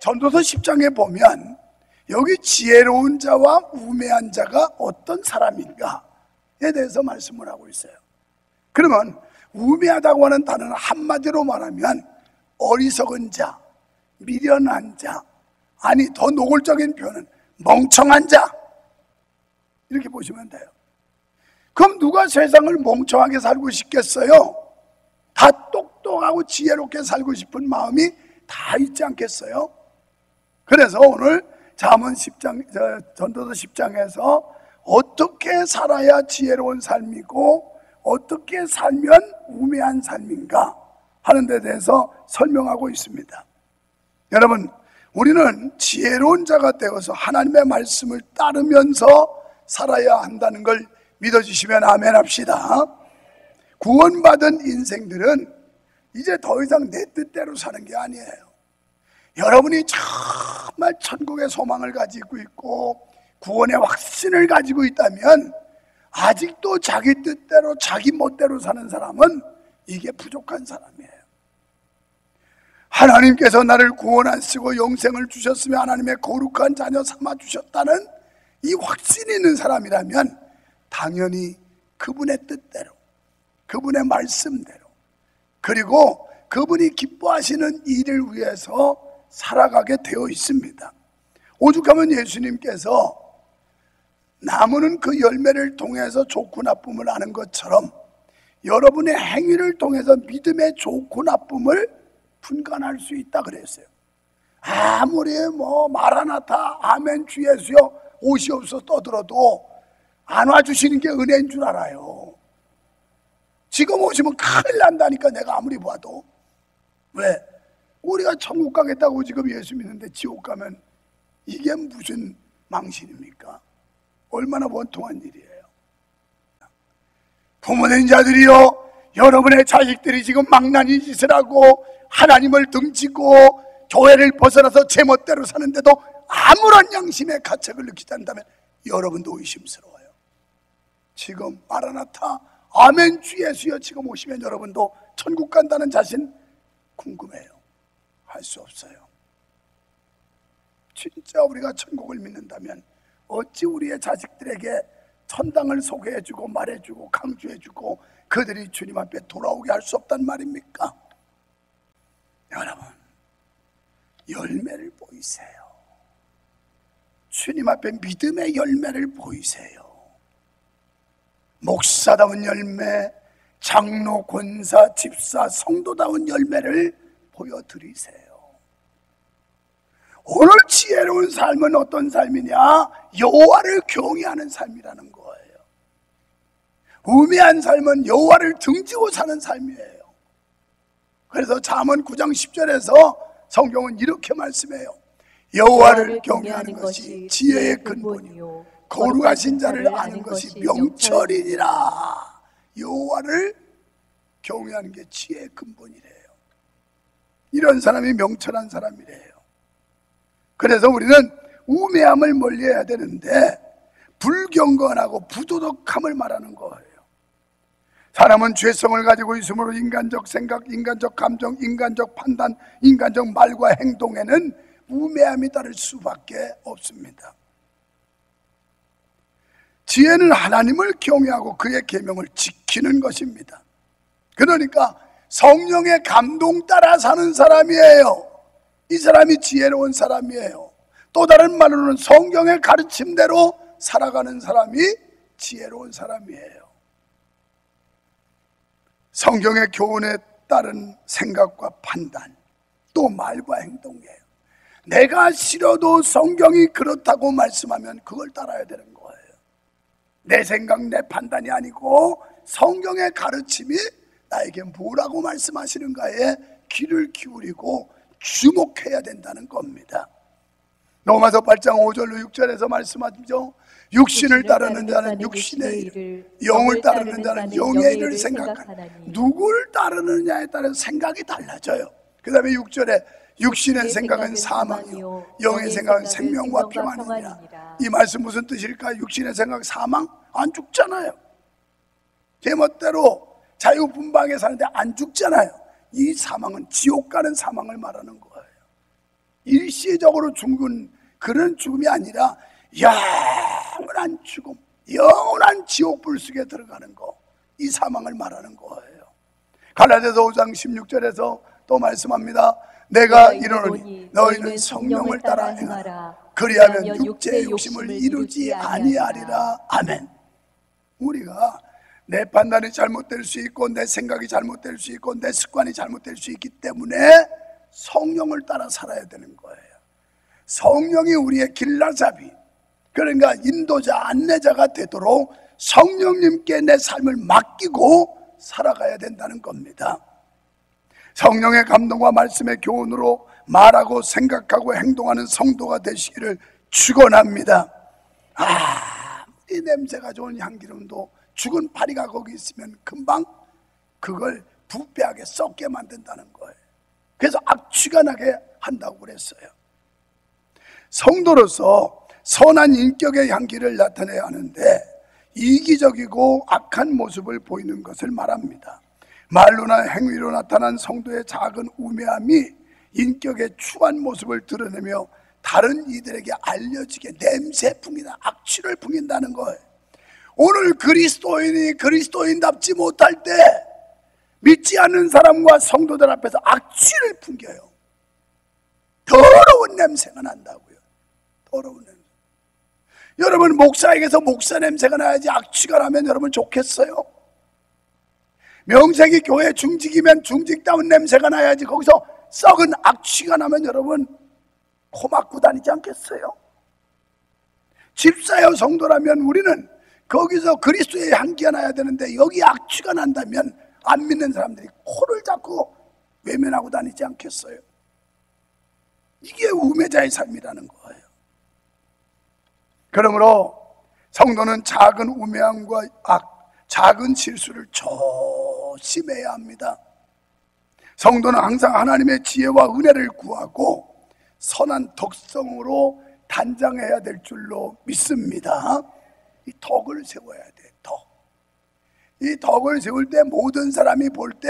전도서 10장에 보면 여기 지혜로운 자와 우매한 자가 어떤 사람인가에 대해서 말씀을 하고 있어요. 그러면 우매하다고 하는 단어는 한마디로 말하면 어리석은 자, 미련한 자, 아니 더 노골적인 표현은 멍청한 자, 이렇게 보시면 돼요. 그럼 누가 세상을 멍청하게 살고 싶겠어요? 다 똑똑하고 지혜롭게 살고 싶은 마음이 다 있지 않겠어요? 그래서 오늘 잠언 10장, 전도서 10장에서 어떻게 살아야 지혜로운 삶이고 어떻게 살면 우매한 삶인가 하는 데 대해서 설명하고 있습니다. 여러분, 우리는 지혜로운 자가 되어서 하나님의 말씀을 따르면서 살아야 한다는 걸 믿어주시면 아멘 합시다. 구원받은 인생들은 이제 더 이상 내 뜻대로 사는 게 아니에요. 여러분이 정말 천국의 소망을 가지고 있고 구원의 확신을 가지고 있다면 아직도 자기 뜻대로 자기 멋대로 사는 사람은 이게 부족한 사람이에요. 하나님께서 나를 구원하시고 영생을 주셨으며 하나님의 거룩한 자녀 삼아 주셨다는 이 확신이 있는 사람이라면 당연히 그분의 뜻대로, 그분의 말씀대로, 그리고 그분이 기뻐하시는 일을 위해서 살아가게 되어 있습니다. 오죽하면 예수님께서 나무는 그 열매를 통해서 좋고 나쁨을 아는 것처럼 여러분의 행위를 통해서 믿음의 좋고 나쁨을 분간할 수 있다 그랬어요. 아무리 마라나타 아멘 주 예수여 오시옵소서 떠들어도 안 와주시는 게 은혜인 줄 알아요. 지금 오시면 큰일 난다니까. 내가 아무리 봐도. 왜? 우리가 천국 가겠다고 지금 예수 믿는데 지옥 가면 이게 무슨 망신입니까? 얼마나 원통한 일이에요. 부모된 자들이요, 여러분의 자식들이 지금 망나니 짓을 하고 하나님을 등지고 교회를 벗어나서 제멋대로 사는데도 아무런 양심의 가책을 느끼지 않는다면 여러분도 의심스러워요. 지금 마라나타 아멘 주 예수여 지금 오시면 여러분도 천국 간다는 자신 궁금해요. 할 수 없어요. 진짜 우리가 천국을 믿는다면 어찌 우리의 자식들에게 천당을 소개해주고 말해주고 강조해주고 그들이 주님 앞에 돌아오게 할 수 없단 말입니까? 여러분, 열매를 보이세요. 주님 앞에 믿음의 열매를 보이세요. 목사다운 열매, 장로, 권사, 집사, 성도다운 열매를 보여드리세요. 오늘 지혜로운 삶은 어떤 삶이냐? 여호와를 경외하는 삶이라는 거예요. 우매한 삶은 여호와를 등지고 사는 삶이에요. 그래서 잠언 9장 10절에서 성경은 이렇게 말씀해요. 여호와를 경외하는 것이 지혜의 근본이요 거룩하신 자를 아는 것이 명철이니라. 여호와를 경외하는 게 지혜의 근본이래요. 이런 사람이 명철한 사람이래요. 그래서 우리는 우매함을 멀리해야 되는데 불경건하고 부도덕함을 말하는 거예요. 사람은 죄성을 가지고 있으므로 인간적 생각, 인간적 감정, 인간적 판단, 인간적 말과 행동에는 우매함이 따를 수밖에 없습니다. 지혜는 하나님을 경외하고 그의 계명을 지키는 것입니다. 그러니까 성령의 감동 따라 사는 사람이에요. 이 사람이 지혜로운 사람이에요. 또 다른 말로는 성경의 가르침대로 살아가는 사람이 지혜로운 사람이에요. 성경의 교훈에 따른 생각과 판단, 또 말과 행동이에요. 내가 싫어도 성경이 그렇다고 말씀하면 그걸 따라야 되는 거예요. 내 생각, 내 판단이 아니고 성경의 가르침이 나에게 뭐라고 말씀하시는가에 귀를 기울이고 주목해야 된다는 겁니다. 로마서 8장 5절로 6절에서 말씀하죠. 육신을 따르는 자는 육신의 일을, 영을 따르는 자는 영의 일을 생각하나니 누굴 따르느냐에 따라 생각이 달라져요. 그 다음에 6절에 육신의 생각은 사망이요 영의 생각은 생명과 평안이니라. 이 말씀 무슨 뜻일까요? 육신의 생각 사망? 안 죽잖아요. 제멋대로 자유분방하게 사는데 안 죽잖아요. 이 사망은 지옥 가는 사망을 말하는 거예요. 일시적으로 죽은 그런 죽음이 아니라 영원한 죽음, 영원한 지옥불 속에 들어가는 거, 이 사망을 말하는 거예요. 갈라디아서 5장 16절에서 또 말씀합니다. 내가 이르노니 너희는 성령을 따라 행하라. 그리하면 육체의 욕심을 이루지 아니하리라. 아멘. 우리가 내 판단이 잘못될 수 있고 내 생각이 잘못될 수 있고 내 습관이 잘못될 수 있기 때문에 성령을 따라 살아야 되는 거예요. 성령이 우리의 길라잡이, 그러니까 인도자, 안내자가 되도록 성령님께 내 삶을 맡기고 살아가야 된다는 겁니다. 성령의 감동과 말씀의 교훈으로 말하고 생각하고 행동하는 성도가 되시기를 축원합니다. 이 냄새가 좋은 향기름도 죽은 파리가 거기 있으면 금방 그걸 부패하게 썩게 만든다는 거예요. 그래서 악취가 나게 한다고 그랬어요. 성도로서 선한 인격의 향기를 나타내야 하는데 이기적이고 악한 모습을 보이는 것을 말합니다. 말로나 행위로 나타난 성도의 작은 우매함이 인격의 추한 모습을 드러내며 다른 이들에게 알려지게 냄새 풍기다, 악취를 풍긴다는 거예요. 오늘 그리스도인이 그리스도인답지 못할 때 믿지 않는 사람과 성도들 앞에서 악취를 풍겨요. 더러운 냄새가 난다고요. 더러운 냄새. 여러분, 목사에게서 목사 냄새가 나야지 악취가 나면 여러분 좋겠어요? 명색이 교회 중직이면 중직다운 냄새가 나야지 거기서 썩은 악취가 나면 여러분 코 막고 다니지 않겠어요? 집사여 성도라면 우리는 거기서 그리스도의 향기가 나야 되는데 여기 악취가 난다면 안 믿는 사람들이 코를 잡고 외면하고 다니지 않겠어요? 이게 우매자의 삶이라는 거예요. 그러므로 성도는 작은 우매함과 작은 실수를 조심해야 합니다. 성도는 항상 하나님의 지혜와 은혜를 구하고 선한 덕성으로 단장해야 될 줄로 믿습니다. 이 덕을 세워야 돼. 이 덕을 세울 때 모든 사람이 볼 때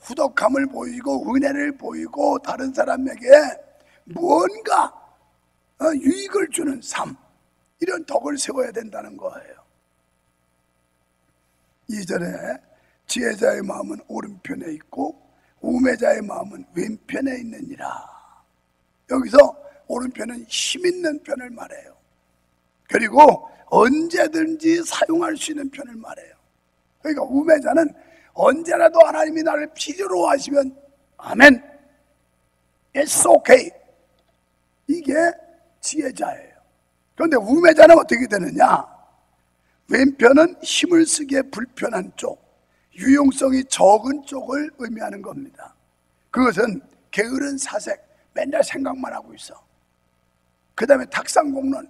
후덕함을 보이고 은혜를 보이고 다른 사람에게 무언가 유익을 주는 삶, 이런 덕을 세워야 된다는 거예요. 2절에 지혜자의 마음은 오른편에 있고 우매자의 마음은 왼편에 있느니라. 여기서 오른편은 힘 있는 편을 말해요. 그리고 언제든지 사용할 수 있는 편을 말해요. 그러니까 우매자는 언제라도 하나님이 나를 필요로 하시면 아멘, It's okay, 이게 지혜자예요. 그런데 우매자는 어떻게 되느냐? 왼편은 힘을 쓰기에 불편한 쪽, 유용성이 적은 쪽을 의미하는 겁니다. 그것은 게으른 사색, 맨날 생각만 하고 있어. 그 다음에 탁상공론,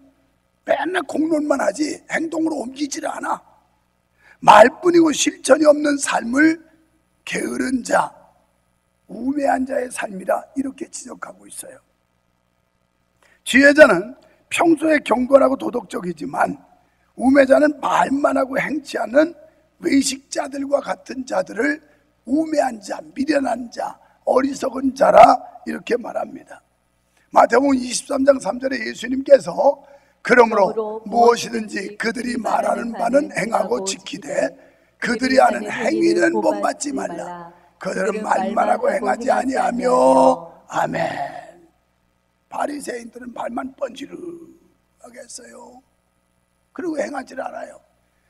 맨날 공론만 하지 행동으로 옮기지를 않아. 말뿐이고 실천이 없는 삶을 게으른 자, 우매한 자의 삶이라 이렇게 지적하고 있어요. 지혜자는 평소에 경건하고 도덕적이지만 우매자는 말만 하고 행치 않는 외식자들과 같은 자들을 우매한 자, 미련한 자, 어리석은 자라 이렇게 말합니다. 마태복음 23장 3절에 예수님께서 그러므로 무엇이든지 그들이 말하는 바는 행하고 지키되 그들이 하는 행위는 본받지 말라. 그들은 말만 하고 행하지 아니하며. 아멘. 바리새인들은 말만 번지르하게 했어요. 그리고 행하지를 않아요.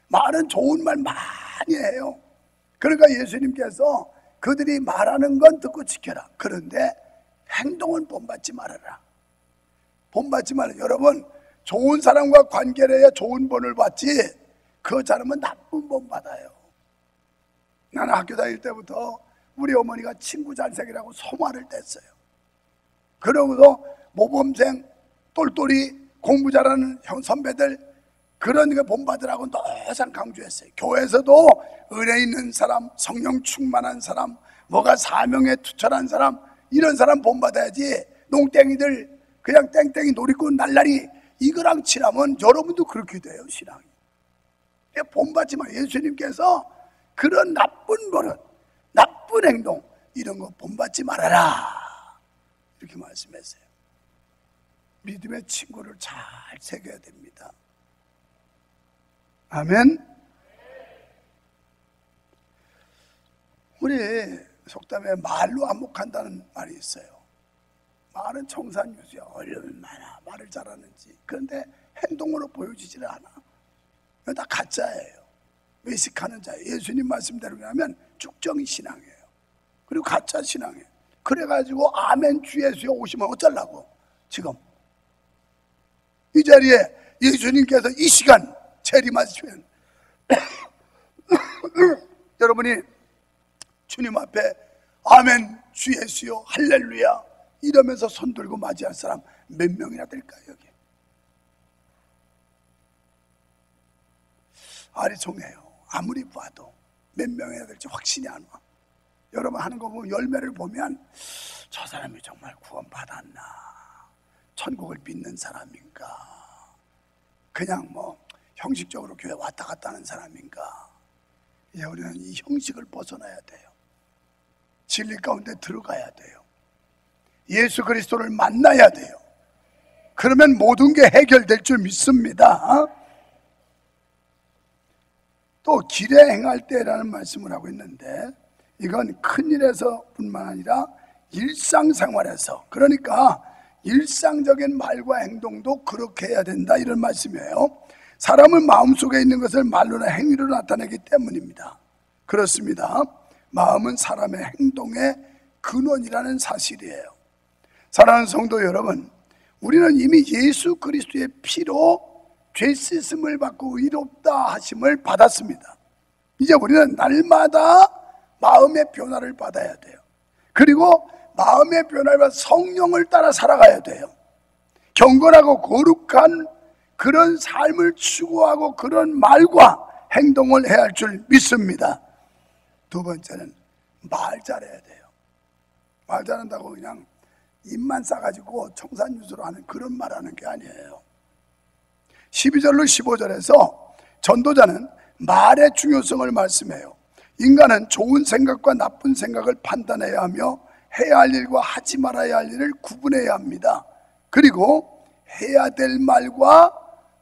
말은 좋은 말 많이 해요. 그러니까 예수님께서 그들이 말하는 건 듣고 지켜라. 그런데 행동은 본받지 말아라. 본받지 말아라. 여러분, 좋은 사람과 관계를 해야 좋은 본을 받지 그 사람은 나쁜 본 받아요. 나는 학교 다닐 때부터 우리 어머니가 친구 잘생기라고 소말을 뗐어요. 그러고서 모범생, 똘똘이, 공부 잘하는 형 선배들 그런 거 본받으라고 항상 강조했어요. 교회에서도 은혜 있는 사람, 성령 충만한 사람, 뭐가 사명에 투철한 사람, 이런 사람 본받아야지 농땡이들 그냥 땡땡이 놀이꾼 날라리 이거랑 친하면 여러분도 그렇게 돼요. 신앙이 본받지만 예수님께서 그런 나쁜 버릇, 나쁜 행동 이런 거 본받지 말아라 이렇게 말씀했어요. 믿음의 친구를 잘 새겨야 됩니다. 아멘. 우리 속담에 말로 안목한다는 말이 있어요. 말은 청산유수야. 얼마나 말을 잘하는지. 그런데 행동으로 보여지지를 않아. 이거 다 가짜예요. 외식하는 자예요. 예수님 말씀대로라면 쭉정이 신앙이에요. 그리고 가짜 신앙이에요. 그래가지고 아멘 주 예수에 오시면 어쩌려고. 지금 이 자리에 예수님께서 이 시간 재림하시면 여러분이 주님 앞에 아멘 주 예수여 할렐루야 이러면서 손 들고 맞이할 사람 몇 명이나 될까요? 여기 아리송해요. 아무리 봐도 몇 명이나 될지 확신이 안 와. 여러분 하는 거 보면 열매를 보면 저 사람이 정말 구원받았나, 천국을 믿는 사람인가, 그냥 뭐 형식적으로 교회 왔다 갔다 하는 사람인가. 이제 우리는 이 형식을 벗어나야 돼요. 진리 가운데 들어가야 돼요. 예수 그리스도를 만나야 돼요. 그러면 모든 게 해결될 줄 믿습니다. 또 길에 행할 때라는 말씀을 하고 있는데 이건 큰일에서 뿐만 아니라 일상생활에서, 그러니까 일상적인 말과 행동도 그렇게 해야 된다 이런 말씀이에요. 사람은 마음속에 있는 것을 말로나 행위로 나타내기 때문입니다. 그렇습니다. 마음은 사람의 행동의 근원이라는 사실이에요. 사랑하는 성도 여러분, 우리는 이미 예수 그리스도의 피로 죄 씻음을 받고 의롭다 하심을 받았습니다. 이제 우리는 날마다 마음의 변화를 받아야 돼요. 그리고 마음의 변화를 받아 성령을 따라 살아가야 돼요. 경건하고 거룩한 그런 삶을 추구하고 그런 말과 행동을 해야 할 줄 믿습니다. 두 번째는 말 잘해야 돼요. 말 잘한다고 그냥 입만 싸가지고 청산유수로 하는 그런 말 하는 게 아니에요. 12절로 15절에서 전도자는 말의 중요성을 말씀해요. 인간은 좋은 생각과 나쁜 생각을 판단해야 하며 해야 할 일과 하지 말아야 할 일을 구분해야 합니다. 그리고 해야 될 말과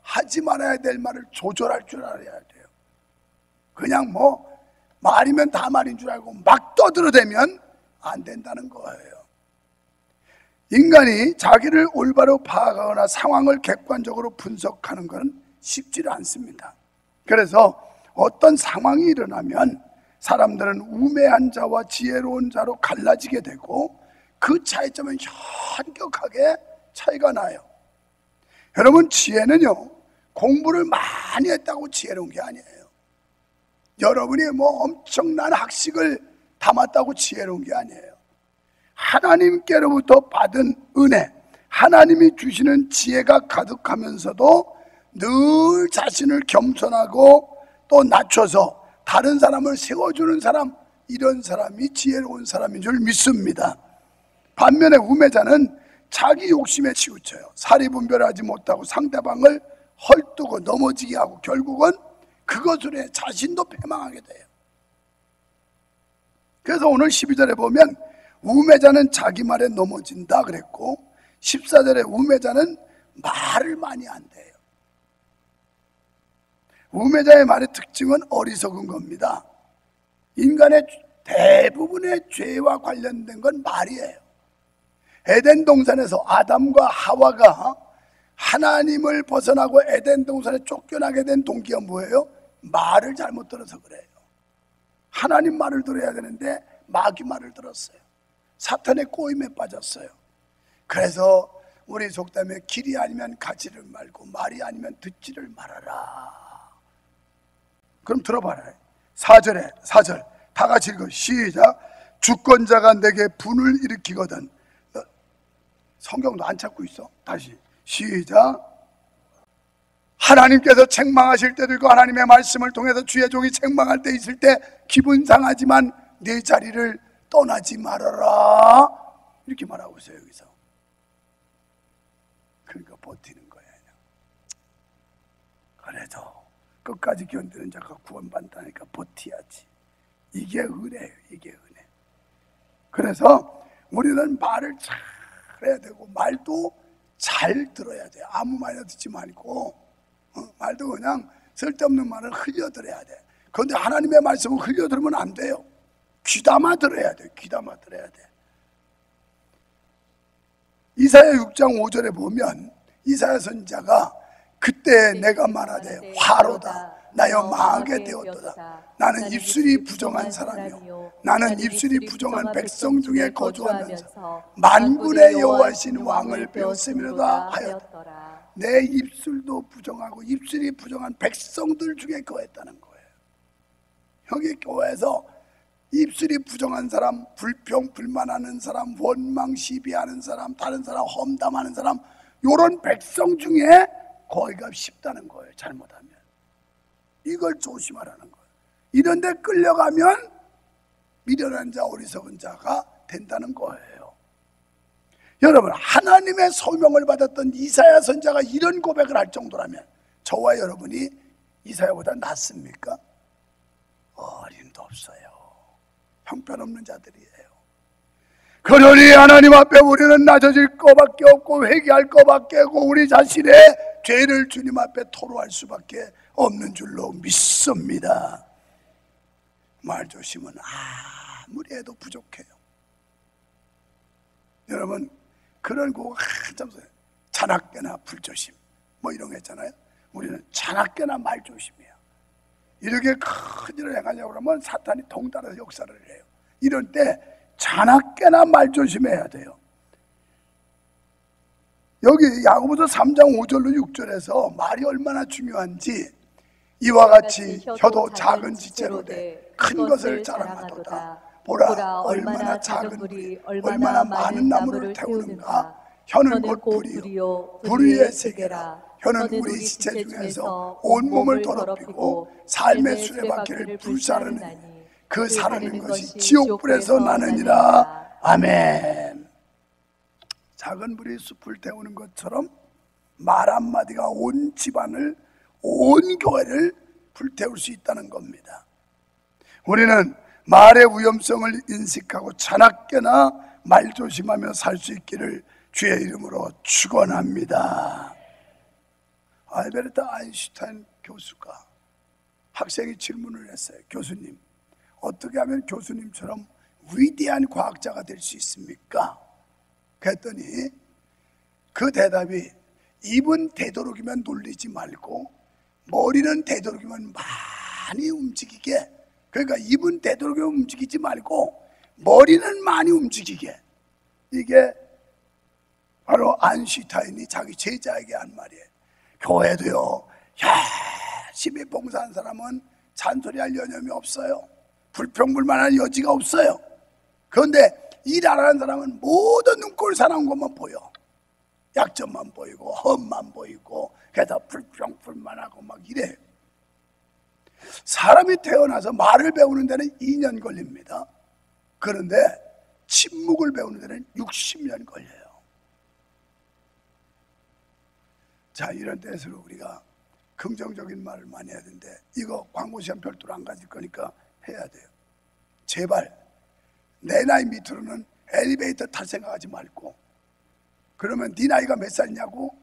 하지 말아야 될 말을 조절할 줄 알아야 돼요. 그냥 뭐 말이면 다 말인 줄 알고 막 떠들어대면 안 된다는 거예요. 인간이 자기를 올바로 파악하거나 상황을 객관적으로 분석하는 것은 쉽지 않습니다. 그래서 어떤 상황이 일어나면 사람들은 우매한 자와 지혜로운 자로 갈라지게 되고 그 차이점은 현격하게 차이가 나요. 여러분, 지혜는요 공부를 많이 했다고 지혜로운 게 아니에요. 여러분이 뭐 엄청난 학식을 담았다고 지혜로운 게 아니에요. 하나님께로부터 받은 은혜, 하나님이 주시는 지혜가 가득하면서도 늘 자신을 겸손하고 또 낮춰서 다른 사람을 세워주는 사람, 이런 사람이 지혜로운 사람인 줄 믿습니다. 반면에 우매자는 자기 욕심에 치우쳐요. 사리분별하지 못하고 상대방을 헐뜨고 넘어지게 하고 결국은 그것으로 해 자신도 패망하게 돼요. 그래서 오늘 12절에 보면 우매자는 자기 말에 넘어진다 그랬고 14절에 우매자는 말을 많이 한대요. 우매자의 말의 특징은 어리석은 겁니다. 인간의 대부분의 죄와 관련된 건 말이에요. 에덴 동산에서 아담과 하와가 하나님을 벗어나고 에덴 동산에 쫓겨나게 된 동기가 뭐예요? 말을 잘못 들어서 그래요. 하나님 말을 들어야 되는데 마귀 말을 들었어요. 사탄의 꼬임에 빠졌어요. 그래서 우리 속담에 길이 아니면 가지를 말고 말이 아니면 듣지를 말아라. 그럼 들어봐라. 4절 다 같이 읽어. 시작. 주권자가 내게 분을 일으키거든. 성경도 안 찾고 있어. 다시 시작. 하나님께서 책망하실 때도 있고 하나님의 말씀을 통해서 주의 종이 책망할 때 있을 때 기분 상하지만 네 자리를 떠나지 말아라. 이렇게 말하고 있어요. 여기서. 그러니까 버티는 거예요. 그래도 끝까지 견디는 자가 구원받다니까 버텨야지. 이게 은혜예요. 이게 은혜. 그래서 우리는 말을 잘 해야 되고 말도 잘 들어야 돼요. 아무 말이나 듣지 말고 말도 그냥 쓸데없는 말을 흘려들어야 돼. 그런데 하나님의 말씀을 흘려들으면 안 돼요. 귀담아 들어야 돼. 귀담아 들어야 돼. 이사야 6장 5절에 보면 이사야 선지자가 그때 내가 말하되 화로다 나여 망하게 되었도다. 나는 입술이 부정한 사람이요 나는 입술이 부정한 백성 중에 거주하면서 만군의 여호와신 왕을 배웠음이로다 하였더라. 내 입술도 부정하고 입술이 부정한 백성들 중에 거했다는 거예요. 여기 교회에서 입술이 부정한 사람, 불평 불만하는 사람, 원망 시비하는 사람, 다른 사람 험담하는 사람, 요런 백성 중에 거기가 쉽다는 거예요. 잘못하면 이걸 조심하라는 거예요. 이런 데 끌려가면 미련한 자 어리석은 자가 된다는 거예요. 여러분, 하나님의 소명을 받았던 이사야 선지자가 이런 고백을 할 정도라면 저와 여러분이 이사야보다 낫습니까? 어림도 없어요. 형편없는 자들이에요. 그러니 하나님 앞에 우리는 낮아질 것밖에 없고 회개할 것밖에 없고 우리 자신의 죄를 주님 앞에 토로할 수밖에 없는 줄로 믿습니다. 말조심은 아무리 해도 부족해요. 여러분, 그런 거 한참 자나깨나 불조심 뭐 이런 거 있잖아요. 우리는 자나깨나 말조심이에요. 이렇게 큰 일을 행하려고 하면 사탄이 동달아서 역사를 해요. 이럴 때 자나깨나 말조심해야 돼요. 여기 야고보서 3장 5절로 6절에서 말이 얼마나 중요한지 이와 같이 혀도 작은 지체로 돼 큰 것을 자랑하도다. 보라 얼마나 작은 불이 얼마나 많은 나무를 태우는가. 혀는 곧 불이요 불 위의 세계라. 혀는 우리 지체 중에서 온몸을 더럽히고 삶의 수레바퀴를 불사르느니 그 사르는 것이 지옥불에서 나느니라. 아멘. 작은 불이 숲을 태우는 것처럼 말 한마디가 온 집안을, 온 교회를 불태울 수 있다는 겁니다. 우리는 말의 위험성을 인식하고 자나깨나 말조심하며 살 수 있기를 주의 이름으로 축원합니다. 알베르트 아인슈타인 교수가 학생이 질문을 했어요. 교수님, 어떻게 하면 교수님처럼 위대한 과학자가 될 수 있습니까? 그랬더니 그 대답이 입은 되도록이면 놀리지 말고 머리는 되도록이면 많이 움직이게. 그러니까 입은 되도록이면 움직이지 말고 머리는 많이 움직이게. 이게 바로 아인슈타인이 자기 제자에게 한 말이에요. 교회도요 열심히 봉사한 사람은 잔소리할 여념이 없어요. 불평불만할 여지가 없어요. 그런데 일 안 하는 사람은 모든 눈꼴 사나운 것만 보여. 약점만 보이고 험만 보이고 그래서 불평불만하고 막 이래요. 사람이 태어나서 말을 배우는 데는 2년 걸립니다. 그런데 침묵을 배우는 데는 60년 걸려요. 자, 이런 때에서 우리가 긍정적인 말을 많이 해야 되는데 이거 광고 시간 별도로 안 가질 거니까 해야 돼요. 제발 내 나이 밑으로는 엘리베이터 탈 생각하지 말고. 그러면 네 나이가 몇 살이냐고?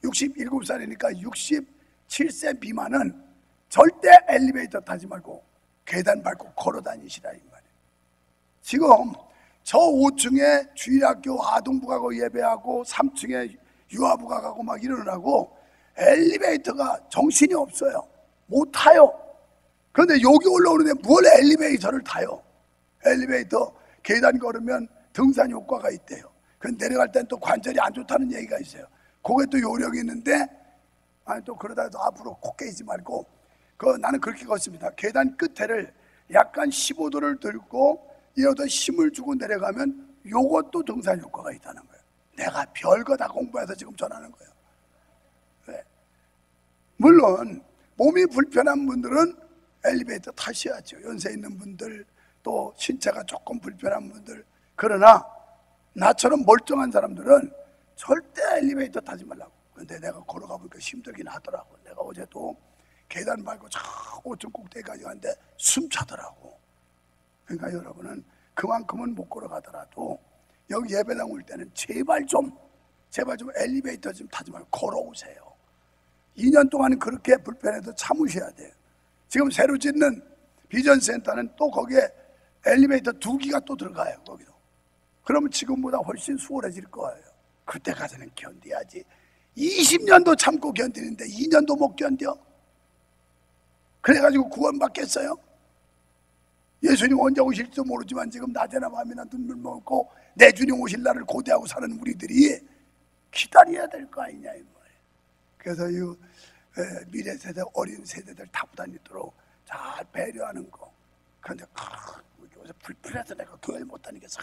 67살이니까 67세 미만은 절대 엘리베이터 타지 말고 계단 밟고 걸어 다니시라 이 말이에요. 지금 저 5층에 주일학교 아동부 가고 예배하고 3층에 유아부가 가고 막 이러느라고 엘리베이터가 정신이 없어요. 못 타요. 그런데 여기 올라오는데 뭘 엘리베이터를 타요? 엘리베이터 계단 걸으면 등산 효과가 있대요. 그런데 내려갈 땐 또 관절이 안 좋다는 얘기가 있어요. 그게 또 요령이 있는데 아니 또 그러다가 앞으로 코 깨지 말고 나는 그렇게 걷습니다. 계단 끝에를 약간 15도를 들고 이어서 힘을 주고 내려가면 요것도 등산 효과가 있다는 거예요. 내가 별거 다 공부해서 지금 전하는 거예요. 네. 물론 몸이 불편한 분들은 엘리베이터 타셔야죠. 연세 있는 분들 또 신체가 조금 불편한 분들. 그러나 나처럼 멀쩡한 사람들은 절대 엘리베이터 타지 말라고. 근데 내가 걸어가 보니까 힘들긴 하더라고. 내가 어제도 계단 밟고 저 5층 꼭대기까지 갔는데 숨차더라고. 그러니까 여러분은 그만큼은 못 걸어가더라도 여기 예배당 올 때는 제발 좀 제발 좀 엘리베이터 좀 타지 말고 걸어오세요. 2년 동안은 그렇게 불편해도 참으셔야 돼요. 지금 새로 짓는 비전센터는 또 거기에 엘리베이터 2기가 또 들어가요. 거기도. 그러면 지금보다 훨씬 수월해질 거예요. 그때까지는 견뎌야지. 20년도 참고 견디는데 2년도 못 견뎌? 그래가지고 구원받겠어요? 예수님 언제 오실지도 모르지만 지금 낮에나 밤이나 눈물 먹고 내 주님 오실 날을 고대하고 사는 우리들이 기다려야 될 거 아니냐 이 말이에요. 그래서 이 미래 세대, 어린 세대들 타고 다니도록 잘 배려하는 거. 그런데 요새 불편해서 내가 교회를 못 다니겠어.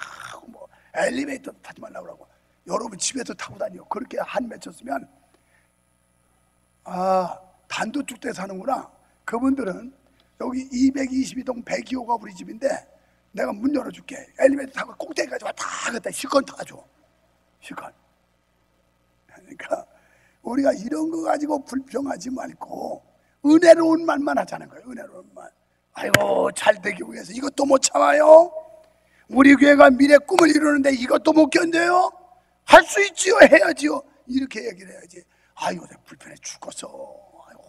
뭐 엘리베이터 타지 말라고 그러고 여러분 집에서 타고 다녀. 그렇게 한 맺혔으면 단도직대 사는구나. 그분들은 여기 222동 102호가 우리 집인데 내가 문 열어줄게. 엘리베이터 타고 꼭대기까지 왔다 갔다 실컷 타줘. 실컷. 그러니까 우리가 이런 거 가지고 불평하지 말고 은혜로운 말만 하자는 거예요. 은혜로운 말. 아이고 잘 되기 위해서 이것도 못 참아요? 우리 교회가 미래 꿈을 이루는데 이것도 못 견뎌요? 할 수 있지요. 해야지요. 이렇게 얘기를 해야지. 아이고 내가 불편해 죽겠어. 아이고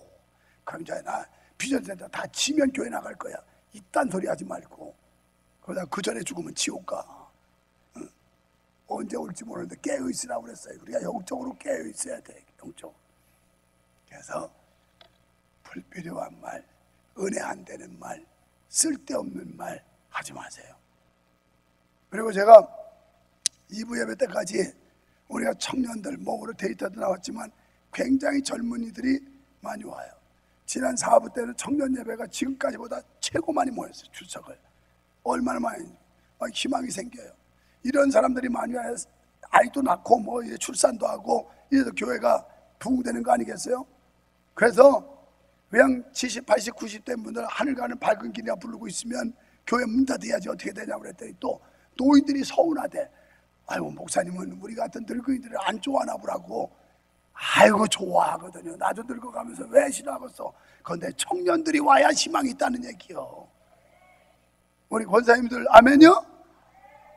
그럼 이제 나 비전센터 다 치면 교회 나갈 거야. 이딴 소리 하지 말고 그러다 그 전에 죽으면 지옥 가. 응? 언제 올지 모르는데 깨어 있으라고 그랬어요. 우리가 영적으로 깨어 있어야 돼. 영적으로. 그래서 불필요한 말, 은혜 안 되는 말, 쓸데없는 말 하지 마세요. 그리고 제가 2부 예배 때까지 우리가 청년들 오늘 데이터도 나왔지만 굉장히 젊은이들이 많이 와요. 지난 4부 때는 청년 예배가 지금까지보다 최고 많이 모였어요. 출석을. 얼마나 많이 희망이 생겨요. 이런 사람들이 많이 와야 아이도 낳고 뭐 이제 출산도 하고 이래서 교회가 부흥되는 거 아니겠어요? 그래서 그냥 70, 80, 90대 분들 하늘 가는 밝은 길이나 부르고 있으면 교회 문 닫아야지 어떻게 되냐고 그랬더니 또 노인들이 서운하대. 아이고 목사님은 우리 같은 늙은이들을 안 좋아하나 보라고. 아이고 좋아하거든요. 나도 늙어가면서 왜 싫어하겠어. 그런데 청년들이 와야 희망이 있다는 얘기요. 우리 권사님들 아멘요?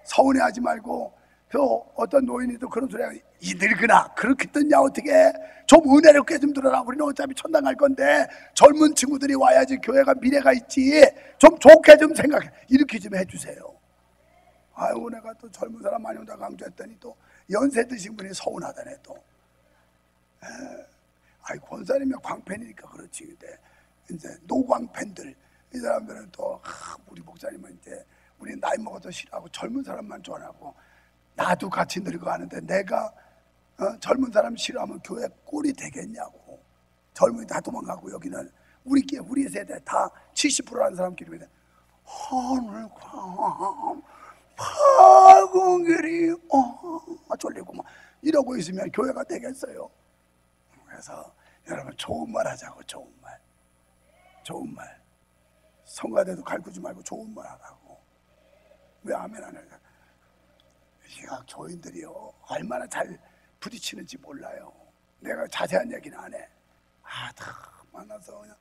서운해하지 말고. 또 어떤 노인이 또 그런 소리 하고 이 늙으나 그렇게 듣냐 어떻게 좀 은혜롭게 좀 들어라. 우리는 어차피 천당 갈 건데 젊은 친구들이 와야지 교회가 미래가 있지. 좀 좋게 좀 생각해. 이렇게 좀 해주세요. 아이고 내가 또 젊은 사람 많이 온다고 강조했더니 또 연세 드신 분이 서운하다네 또. 아이 권사님이 광팬이니까 그렇지. 근데 이제 노광팬들 이 사람들은 또 우리 목사님은 이제 우리 나이 먹어도 싫어하고 젊은 사람만 좋아하고 나도 같이 늙어가는데 내가 젊은 사람 싫어하면 교회 꼴이 되겠냐고. 젊은이 다 도망가고 여기는 우리 세대 다 70%라는 사람끼리 하늘과 밝은 길이 쫄리고 막 이러고 있으면 교회가 되겠어요. 그래서 여러분 좋은 말 하자고. 좋은 말 성가대도 갈구지 말고 좋은 말 하라고. 왜 아멘 안 할까? 교인들이요 얼마나 잘 부딪히는지 몰라요. 내가 자세한 얘기는 안 해. 다 만나서 그냥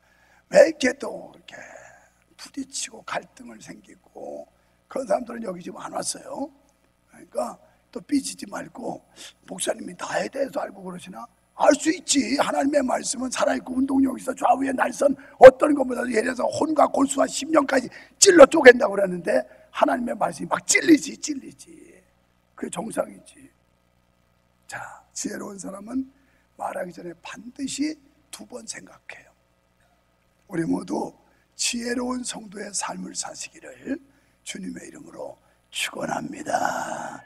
왜 이렇게 또 이렇게 부딪히고 갈등을 생기고 그런 사람들은 여기 지금 안 왔어요. 그러니까 또 삐지지 말고 목사님이 나에 대해서 알고 그러시나? 알 수 있지. 하나님의 말씀은 살아있고 운동력이 있어. 좌우의 날선 어떤 것보다도 예를 들어서 혼과 골수와 심령까지 찔러 쪼갠다고 그랬는데 하나님의 말씀이 막 찔리지. 그게 정상이지. 자, 지혜로운 사람은 말하기 전에 반드시 2번 생각해요. 우리 모두 지혜로운 성도의 삶을 사시기를 주님의 이름으로 축원합니다.